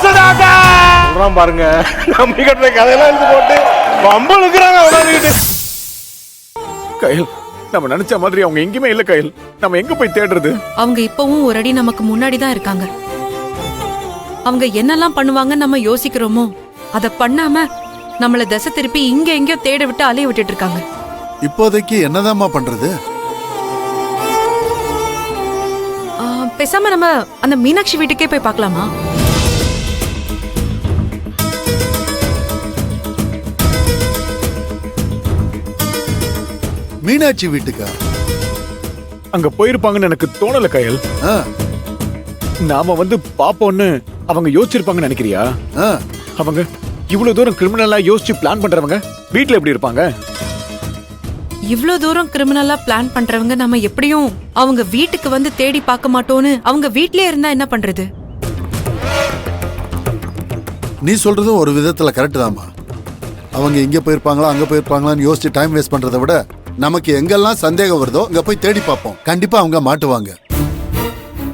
சொல்றான் பாருங்க. நம்பி கட்டுற கதையெல்லாம் எடுத்து போட்டு பம்பளுக்குறாங்க அவனால. கையில் நம்ம நினைச்ச மாதிரி அவங்க எங்கேயுமே இல்ல கையில். நம்ம எங்க போய் தேடுறது? அவங்க இப்பவும் ஒரு அடி நமக்கு முன்னாடி தான் இருக்காங்க. அவங்க என்னெல்லாம் பண்ணுவாங்க நம்ம யோசிக்கிறோமோ அத பண்ணாம நம்மள திசை திருப்பி இங்க எங்கேயோ தேட விட்டு அலைய விட்டுட்டு இருக்காங்க. இப்போதைக்கு என்னதாம்மா பண்றது? பேசாம நம்ம அந்த மீனாட்சி வீட்டுக்கே போய் பார்க்கலாமா? மீனாட்சி வீட்டுக்கா? அங்க போயிருப்பாங்கன்னு எனக்கு தோணல கையில். நாம பாப்போம்னு அவங்க யோசிச்சிருப்பாங்கன்னு நினைக்கிறியா? அவங்க இவ்வளவு தூரம் கிரிமினலா யோசிச்சு பிளான் பண்றவங்க வீட்டுல எப்படி இருப்பாங்க? இவ்ளோ தூரம் கிரிமினலா பிளான் பண்றவங்க நம்ம எப்படியும் அவங்க வீட்டுக்கு தேடி பார்க்க மாட்டோம்னு அவங்க வீட்லயே இருந்தா என்ன பண்றது? நீ சொல்றதும் ஒரு விதத்துல கரெக்ட் தாம்மா. அவங்க இங்க போயிருப்பாங்களா அங்க போயிருப்பாங்களான்னு யோசிச்சு டைம் வேஸ்ட் பண்றதை விட நமக்கு எங்கெல்லாம் சந்தேகம் வருதோ அங்க போய் தேடி பார்ப்போம். கண்டிப்பா அவங்க மாட்டுவாங்க.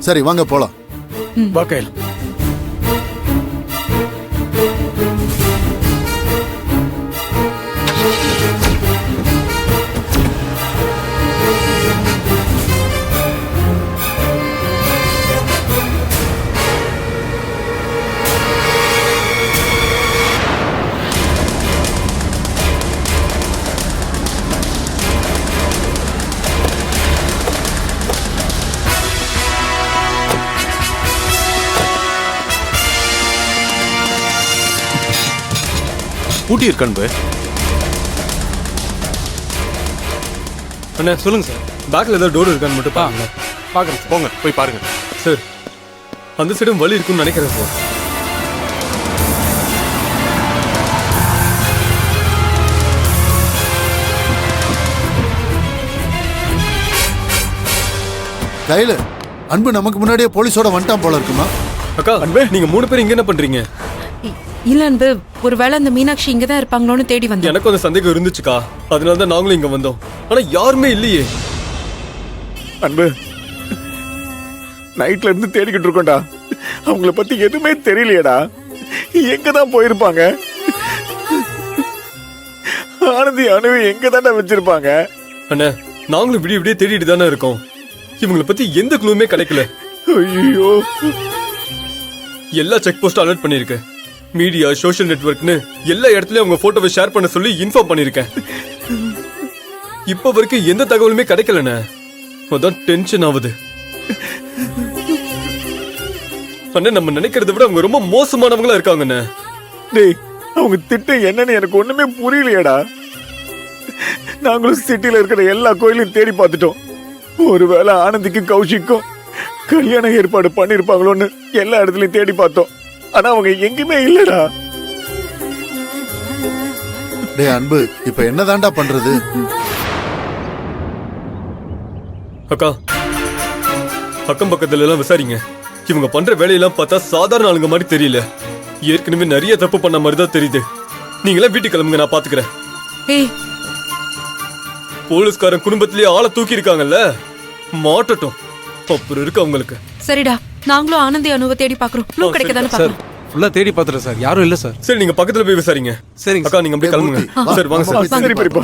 சரி வாங்க போலாம். வா கையில். பூட்டி இருக்கன்பு. அண்ணா சொல்லுங்க சார். பேக்ல ஏதாவது டோர் இருக்கான்னு மட்டும் பாருங்க. பாக்குறேன், போங்க போய் பாருங்க. சார் அந்த சைடும் வழி இருக்குன்னு நினைக்கிறேன் சார். கையில அன்பு நமக்கு முன்னாடியே போலீஸோட வந்துட்டான் போல இருக்குமா? அக்கா அன்பே, நீங்க 3 பேர் இங்க என்ன பண்றீங்க? இல்ல அன்பு, ஒருவேளை அந்த மீனாட்சி இங்கதான் இருப்பாங்களோன்னு தேடி வந்தோம். எனக்கு அந்த சந்தேகம் இருந்துச்சுக்கா, அதனாலதான் நாங்களும் இங்க வந்தோம். ஆனா யாருமே இல்லையே. அன்பு, நைட்ல இருந்து தேடிக்கிட்டு இருக்கோம்டா. அவங்கள பத்தி எதுவுமே தெரியலையேடா. எங்கதான் போயிருப்பாங்க? ஆனந்தி அணுவை எங்க தானே வச்சிருப்பாங்க? அண்ணா நாங்களும் விடிய விடிய தேடிட்டு தானே இருக்கோம். இவங்களை பத்தி எந்த க்ளூமே கிடைக்கல. ஐயோ, எல்லா செக் போஸ்ட் அலர்ட் பண்ணிருக்கேன். மீடியா, சோஷியல் நெட்வொர்க்னு எல்லா இடத்துலயும் அவங்க போட்டோவை ஷேர் பண்ண சொல்லி இன்ஃபார்ம் பண்ணிருக்கேன். இப்ப வரைக்கும் எந்த தகவலுமே கிடைக்கலண்ணே. அதான் டென்ஷன் ஆகுது. அண்ணா நம்ம நினைக்கிறத விட அவங்க ரொம்ப மோசமானவங்களா இருக்காங்கண்ணே. டேய், அவங்க திட்டம் என்னன்னு எனக்கு ஒண்ணுமே புரியலையேடா. நாங்களும் சிட்டில இருக்கிற எல்லா கோயிலையும் தேடி பார்த்துட்டோம். ஒருவேளை ஆனந்திக்கும் கௌஷிக்கும் கல்யாண ஏற்பாடு பண்ணிருப்பாங்களோன்னு எல்லா இடத்துலயும் தேடி பார்த்தோம். ஆனா அவங்க எங்கேயுமே இல்லடா. டே அன்பு, இப்ப என்னதான்டா பண்றது? அக்கா, அக்கம் பக்கத்துல எல்லாம் விசாரிங்க. இவங்க பண்ற வேலையெல்லாம் பார்த்தா சாதாரண ஆளுங்க மாதிரி தெரியல. ஏற்கனவே நிறைய தப்பு பண்ண மாதிரி தான் தெரியுது. நீங்களாம் வீட்டுக்கு கிளம்புங்க, நான் பாத்துக்கிறேன். ஏய், போலீஸ்காரன் குடும்பத்திலேயே ஆளை தூக்கி இருக்காங்கல்ல, மாட்டட்டும். அப்புறம் இருக்கு அவங்களுக்கு. சரிடா, நாங்களும் ஆனந்தி அணுவை தேடி பாக்குறோம். க்ளூ கிடைக்கதானே பாக்குறோம். ஃபுல்லா தேடி பாத்துறேன் சார், யாரும் இல்ல சார். சரி, நீங்க பக்கத்துல போய் விசாரிங்க. சரிங்க அக்கா, நீங்க அப்படியே கிளம்புங்க. சரி வாங்க சார். சரி, பெரியப்பா.